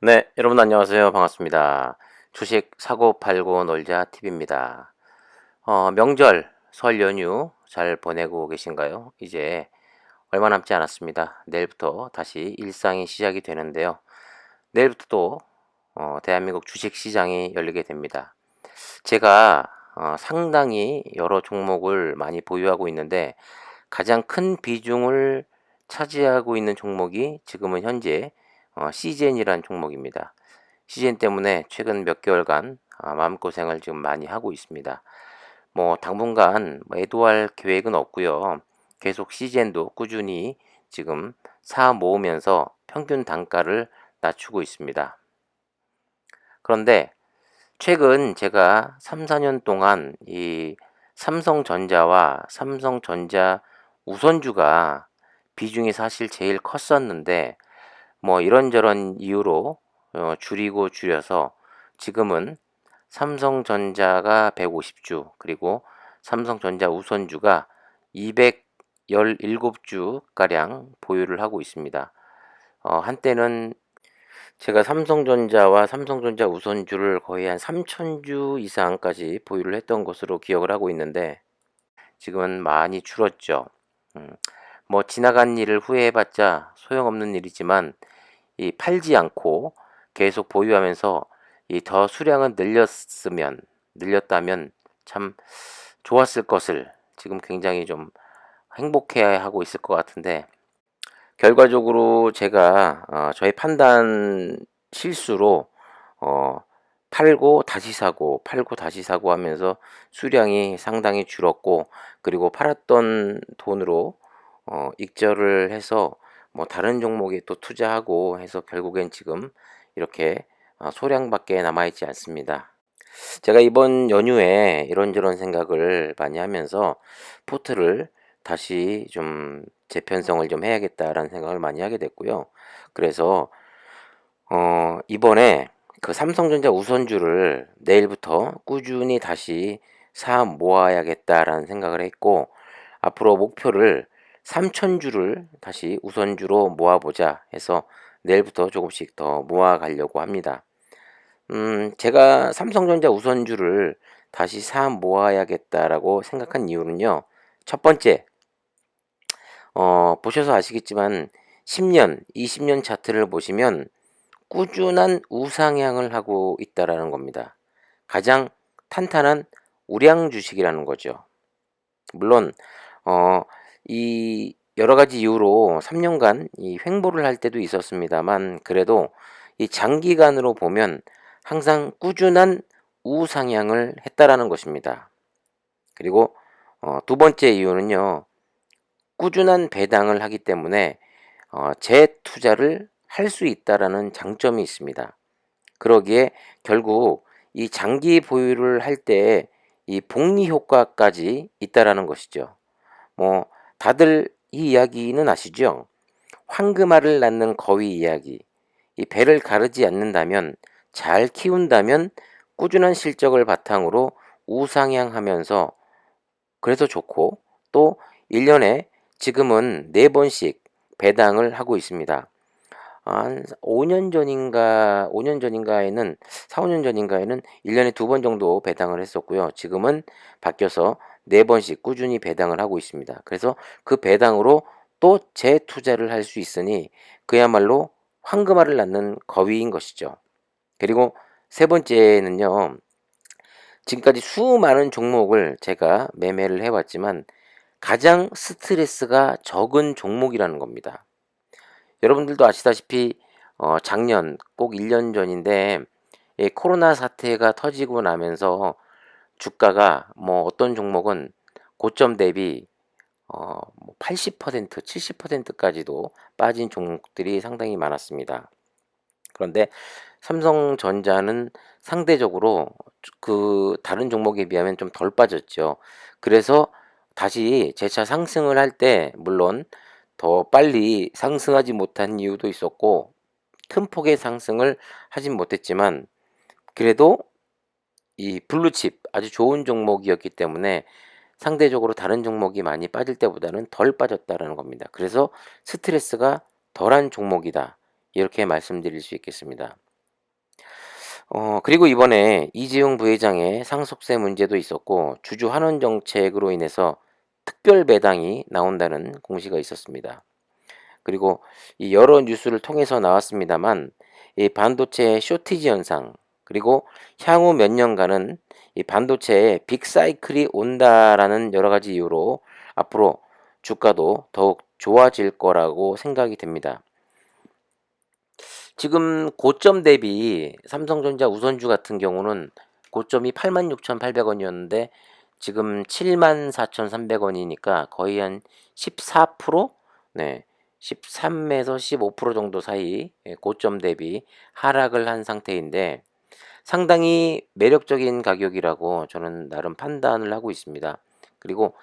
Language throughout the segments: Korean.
네, 여러분 안녕하세요. 반갑습니다. 주식 사고 팔고 놀자 팁입니다. 명절, 설 연휴 잘 보내고 계신가요? 이제 얼마 남지 않았습니다. 내일부터 다시 일상이 시작이 되는데요. 내일부터 또 대한민국 주식 시장이 열리게 됩니다. 제가 상당히 여러 종목을 많이 보유하고 있는데 가장 큰 비중을 차지하고 있는 종목이 지금은 현재 CGN이라는 종목입니다. CGN 때문에 최근 몇 개월간 마음고생을 지금 많이 하고 있습니다. 뭐 당분간 매도할 계획은 없고요. 계속 CGN도 꾸준히 지금 사 모으면서 평균 단가를 낮추고 있습니다. 그런데 최근 제가 3, 4년 동안 이 삼성전자와 삼성전자 우선주가 비중이 사실 제일 컸었는데 뭐 이런저런 이유로 줄이고 줄여서 지금은 삼성전자가 150주 그리고 삼성전자 우선주가 217주가량 보유를 하고 있습니다. 한때는 제가 삼성전자와 삼성전자 우선주를 거의 한 3,000주 이상까지 보유를 했던 것으로 기억을 하고 있는데 지금은 많이 줄었죠. 음, 뭐 지나간 일을 후회해봤자 소용없는 일이지만 이 팔지 않고 계속 보유하면서 이 더 수량은 늘렸다면 참 좋았을 것을 지금 굉장히 좀 행복해하고 있을 것 같은데 결과적으로 제가 저의 판단 실수로 어, 팔고 다시 사고 팔고 다시 사고 하면서 수량이 상당히 줄었고 그리고 팔았던 돈으로 익절을 해서 뭐 다른 종목에 또 투자하고 해서 결국엔 지금 이렇게 소량밖에 남아있지 않습니다. 제가 이번 연휴에 이런저런 생각을 많이 하면서 포트를 다시 좀 재편성을 좀 해야겠다라는 생각을 많이 하게 됐고요. 그래서 이번에 그 삼성전자 우선주를 내일부터 꾸준히 다시 사 모아야겠다라는 생각을 했고 앞으로 목표를 3,000주를 다시 우선주로 모아보자 해서 내일부터 조금씩 더 모아 가려고 합니다. 제가 삼성전자 우선주를 다시 사 모아야겠다라고 생각한 이유는요. 첫 번째, 보셔서 아시겠지만 10년, 20년 차트를 보시면 꾸준한 우상향을 하고 있다라는 겁니다. 가장 탄탄한 우량 주식이라는 거죠. 물론 어, 이 여러 가지 이유로 3년간 이 횡보를 할 때도 있었습니다만 그래도 이 장기간으로 보면 항상 꾸준한 우상향을 했다라는 것입니다. 그리고 두 번째 이유는요. 꾸준한 배당을 하기 때문에 재투자를 할 수 있다라는 장점이 있습니다. 그러기에 결국 이 장기 보유를 할 때 이 복리 효과까지 있다라는 것이죠. 뭐 다들 이 이야기는 아시죠? 황금알을 낳는 거위 이야기. 이 배를 가르지 않는다면 잘 키운다면 꾸준한 실적을 바탕으로 우상향하면서 그래서 좋고 또 1년에 지금은 4번씩 배당을 하고 있습니다. 한 5년 전인가 5년 전인가에는 4, 5년 전인가에는 1년에 2번 정도 배당을 했었고요. 지금은 바뀌어서 4번씩 꾸준히 배당을 하고 있습니다. 그래서 그 배당으로 또 재투자를 할 수 있으니 그야말로 황금알을 낳는 거위인 것이죠. 그리고 세 번째는요. 지금까지 수많은 종목을 제가 매매를 해왔지만 가장 스트레스가 적은 종목이라는 겁니다. 여러분들도 아시다시피 작년 꼭 1년 전인데 코로나 사태가 터지고 나면서 주가가 뭐 어떤 종목은 고점 대비 80%, 70%까지도 빠진 종목들이 상당히 많았습니다. 그런데 삼성전자는 상대적으로 그 다른 종목에 비하면 좀 덜 빠졌죠. 그래서 다시 재차 상승을 할 때 물론 더 빨리 상승하지 못한 이유도 있었고 큰 폭의 상승을 하진 못했지만 그래도 이 블루칩 아주 좋은 종목이었기 때문에 상대적으로 다른 종목이 많이 빠질 때보다는 덜 빠졌다라는 겁니다. 그래서 스트레스가 덜한 종목이다. 이렇게 말씀드릴 수 있겠습니다. 그리고 이번에 이재용 부회장의 상속세 문제도 있었고 주주 환원 정책으로 인해서 특별 배당이 나온다는 공시가 있었습니다. 그리고 이 여러 뉴스를 통해서 나왔습니다만 이 반도체 쇼티지 현상 그리고 향후 몇 년간은 이 반도체에 빅사이클이 온다라는 여러 가지 이유로 앞으로 주가도 더욱 좋아질 거라고 생각이 됩니다. 지금 고점 대비 삼성전자 우선주 같은 경우는 고점이 86,800원이었는데 지금 74,300원이니까 거의 한 14%? 네. 13에서 15% 정도 사이 고점 대비 하락을 한 상태인데 상당히 매력적인 가격이라고 저는 나름 판단을 하고 있습니다. 그리고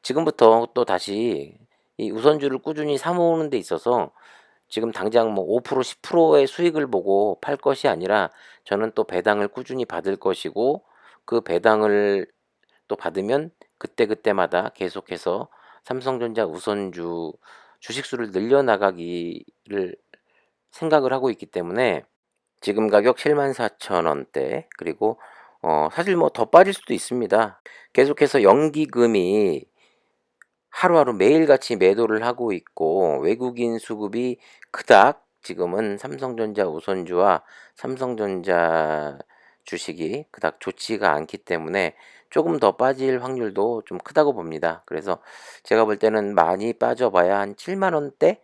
지금부터 또 다시 이 우선주를 꾸준히 사 모으는 데 있어서 지금 당장 뭐 5% 10%의 수익을 보고 팔 것이 아니라 저는 또 배당을 꾸준히 받을 것이고 그 배당을 또 받으면 그때그때마다 계속해서 삼성전자 우선주 주식수를 늘려나가기를 생각을 하고 있기 때문에 지금 가격 74,000원대 그리고 사실 뭐 더 빠질 수도 있습니다. 계속해서 연기금이 하루하루 매일같이 매도를 하고 있고 외국인 수급이 그닥 지금은 삼성전자 우선주와 삼성전자 주식이 그닥 좋지가 않기 때문에 조금 더 빠질 확률도 좀 크다고 봅니다. 그래서 제가 볼 때는 많이 빠져봐야 한 7만 원대,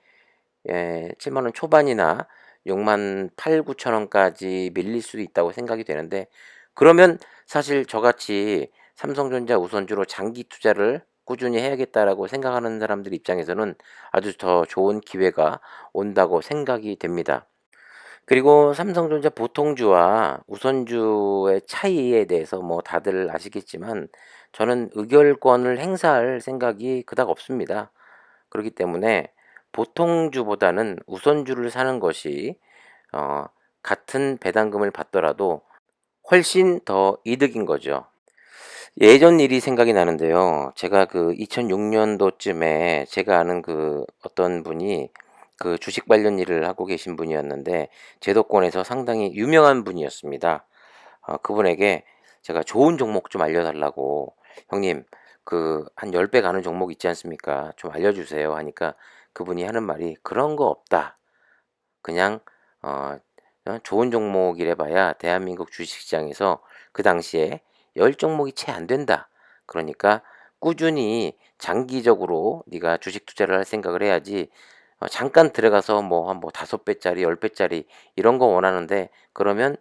7만 원 초반이나 6만 8, 9천 원까지 밀릴 수도 있다고 생각이 되는데 그러면 사실 저같이 삼성전자 우선주로 장기 투자를 꾸준히 해야겠다라고 생각하는 사람들 입장에서는 아주 더 좋은 기회가 온다고 생각이 됩니다. 그리고 삼성전자 보통주와 우선주의 차이에 대해서 뭐 다들 아시겠지만 저는 의결권을 행사할 생각이 그닥 없습니다. 그렇기 때문에 보통주보다는 우선주를 사는 것이 어, 같은 배당금을 받더라도 훨씬 더 이득인 거죠. 예전 일이 생각이 나는데요. 제가 그 2006년도쯤에 제가 아는 그 어떤 분이 그 주식 관련 일을 하고 계신 분이었는데 제도권에서 상당히 유명한 분이었습니다. 그분에게 제가 좋은 종목 좀 알려달라고 형님 그 한 10배 가는 종목 있지 않습니까? 좀 알려주세요 하니까 그분이 하는 말이 그런 거 없다. 그냥 어, 좋은 종목이래 봐야 대한민국 주식시장에서 그 당시에 10종목이 채 안 된다. 그러니까 꾸준히 장기적으로 네가 주식 투자를 할 생각을 해야지 잠깐 들어가서 뭐 5배짜리 10배짜리 이런 거 원하는데 그러면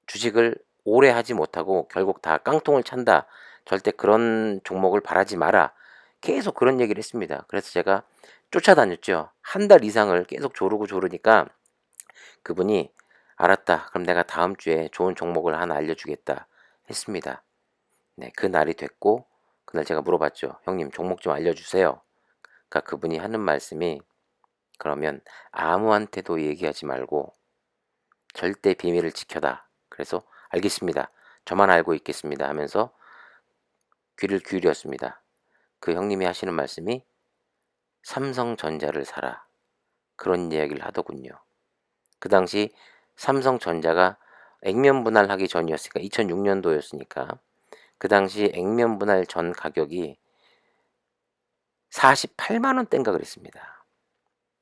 주식을 오래 하지 못하고 결국 다 깡통을 찬다. 절대 그런 종목을 바라지 마라. 계속 그런 얘기를 했습니다. 그래서 제가 쫓아다녔죠. 한 달 이상을 계속 조르고 조르니까 그분이 알았다. 그럼 내가 다음 주에 좋은 종목을 하나 알려주겠다. 했습니다. 네, 그 날이 됐고 그날 제가 물어봤죠. 형님 종목 좀 알려주세요. 그러니까 그분이 하는 말씀이 그러면 아무한테도 얘기하지 말고 절대 비밀을 지켜다. 그래서 알겠습니다. 저만 알고 있겠습니다 하면서 귀를 기울였습니다. 그 형님이 하시는 말씀이 삼성전자를 사라. 그런 이야기를 하더군요. 그 당시 삼성전자가 액면 분할하기 전이었으니까 2006년도였으니까 그 당시 액면 분할 전 가격이 48만 원대인가 그랬습니다.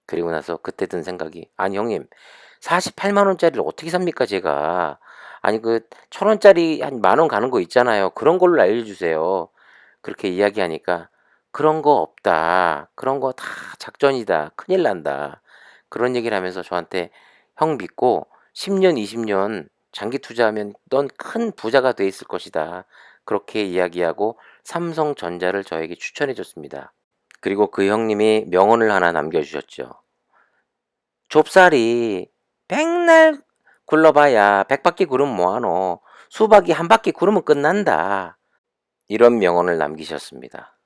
그리고 나서 그때 든 생각이 아니 형님 48만 원짜리를 어떻게 삽니까 제가 아니 그 1,000원짜리 한 만 원 가는 거 있잖아요. 그런 걸로 알려주세요. 그렇게 이야기하니까 그런 거 없다. 그런 거 다 작전이다. 큰일 난다. 그런 얘기를 하면서 저한테 형 믿고 10년, 20년 장기 투자하면 넌 큰 부자가 돼 있을 것이다. 그렇게 이야기하고 삼성전자를 저에게 추천해 줬습니다. 그리고 그 형님이 명언을 하나 남겨주셨죠. 좁쌀이 백날 굴러봐야 100바퀴 구르면 뭐하노. 수박이 한 바퀴 구르면 끝난다. 이런 명언을 남기셨습니다.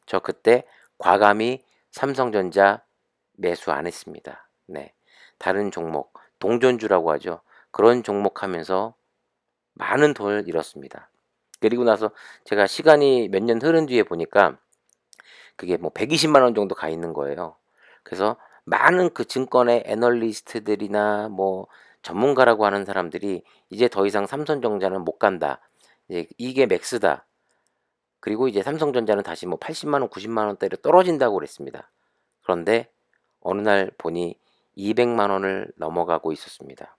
저 그때 과감히 삼성전자 매수 안 했습니다. 네. 다른 종목, 동전주라고 하죠. 그런 종목 하면서 많은 돈을 잃었습니다. 그리고 나서 제가 시간이 몇 년 흐른 뒤에 보니까 그게 뭐 120만 원 정도 가 있는 거예요. 그래서 많은 그 증권의 애널리스트들이나 뭐 전문가라고 하는 사람들이 이제 더 이상 삼성전자는 못 간다. 이제 이게 맥스다. 그리고 이제 삼성전자는 다시 뭐 80만 원, 90만 원대로 떨어진다고 그랬습니다. 그런데 어느 날 보니 200만 원을 넘어가고 있었습니다.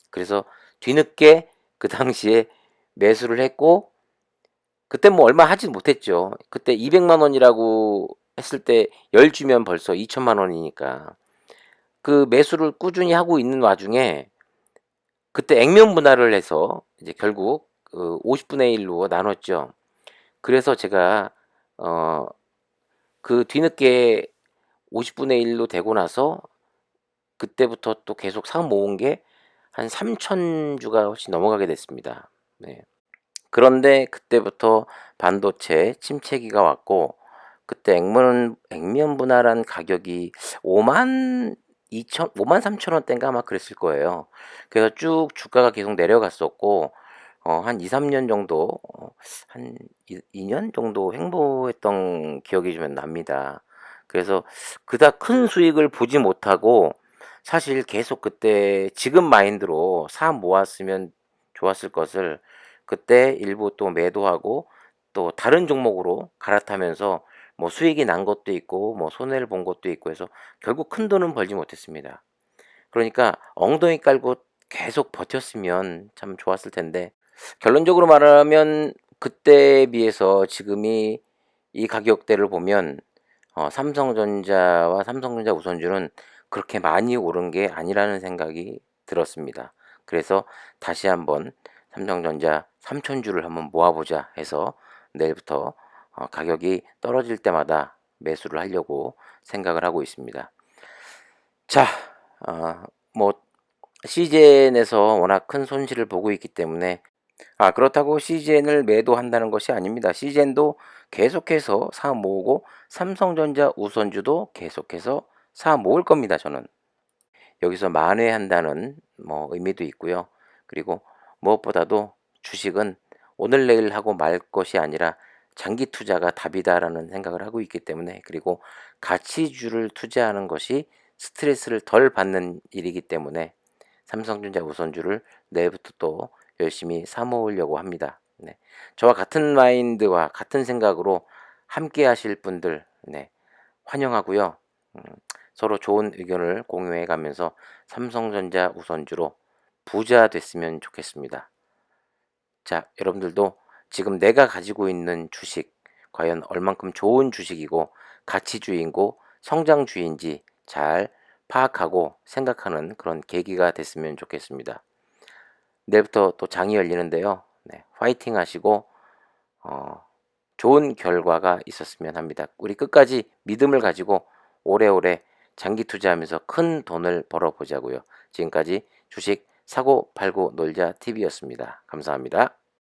그래서 뒤늦게 그 당시에 매수를 했고, 그때 뭐 얼마 하지 못했죠. 그때 200만 원이라고 했을 때 열 주면 벌써 2천만 원이니까. 그 매수를 꾸준히 하고 있는 와중에 그때 액면 분할을 해서 이제 결국 그 50분의 1로 나눴죠. 그래서 제가 어 그 뒤늦게 50분의 1로 되고 나서 그때부터 또 계속 사 모은 게 한 3천 주가 훨씬 넘어가게 됐습니다. 네. 그런데 그때부터 반도체 침체기가 왔고, 그때 액면 분할한 가격이 5만 2천 5만 3천 원대인가 아마 그랬을 거예요. 그래서 쭉 주가가 계속 내려갔었고, 한 2-3년 정도, 한 2년 정도 횡보했던 기억이 좀 납니다. 그래서 그닥 큰 수익을 보지 못하고, 사실 계속 그때 지금 마인드로 사 모았으면 좋았을 것을 그때 일부 또 매도하고 또 다른 종목으로 갈아타면서 뭐 수익이 난 것도 있고 뭐 손해를 본 것도 있고 해서 결국 큰돈은 벌지 못했습니다. 그러니까 엉덩이 깔고 계속 버텼으면 참 좋았을 텐데, 결론적으로 말하면 그때에 비해서 지금이 이 가격대를 보면 삼성전자와 삼성전자 우선주는 그렇게 많이 오른 게 아니라는 생각이 들었습니다. 그래서 다시 한번 삼성전자 3천주를 한번 모아보자 해서 내일부터 가격이 떨어질 때마다 매수를 하려고 생각을 하고 있습니다. 자, 뭐 CJN에서 워낙 큰 손실을 보고 있기 때문에, 그렇다고 CJN을 매도한다는 것이 아닙니다. CJN도 계속해서 사 모으고 삼성전자 우선주도 계속해서 사 모을 겁니다, 저는. 여기서 만회한다는 뭐 의미도 있고요. 그리고 무엇보다도 주식은 오늘 내일 하고 말 것이 아니라 장기 투자가 답이다라는 생각을 하고 있기 때문에, 그리고 가치주를 투자하는 것이 스트레스를 덜 받는 일이기 때문에 삼성전자 우선주를 내일부터 또 열심히 사 모으려고 합니다. 네. 저와 같은 마인드와 같은 생각으로 함께 하실 분들, 네, 환영하고요. 음, 서로 좋은 의견을 공유해 가면서 삼성전자 우선주로 부자 됐으면 좋겠습니다. 자, 여러분들도 지금 내가 가지고 있는 주식, 과연 얼만큼 좋은 주식이고 가치주의이고 성장주의인지 잘 파악하고 생각하는 그런 계기가 됐으면 좋겠습니다. 내일부터 또 장이 열리는데요. 네, 화이팅 하시고 좋은 결과가 있었으면 합니다. 우리 끝까지 믿음을 가지고 오래오래 장기 투자하면서 큰 돈을 벌어보자고요. 지금까지 주식 사고 팔고 놀자 TV였습니다. 감사합니다.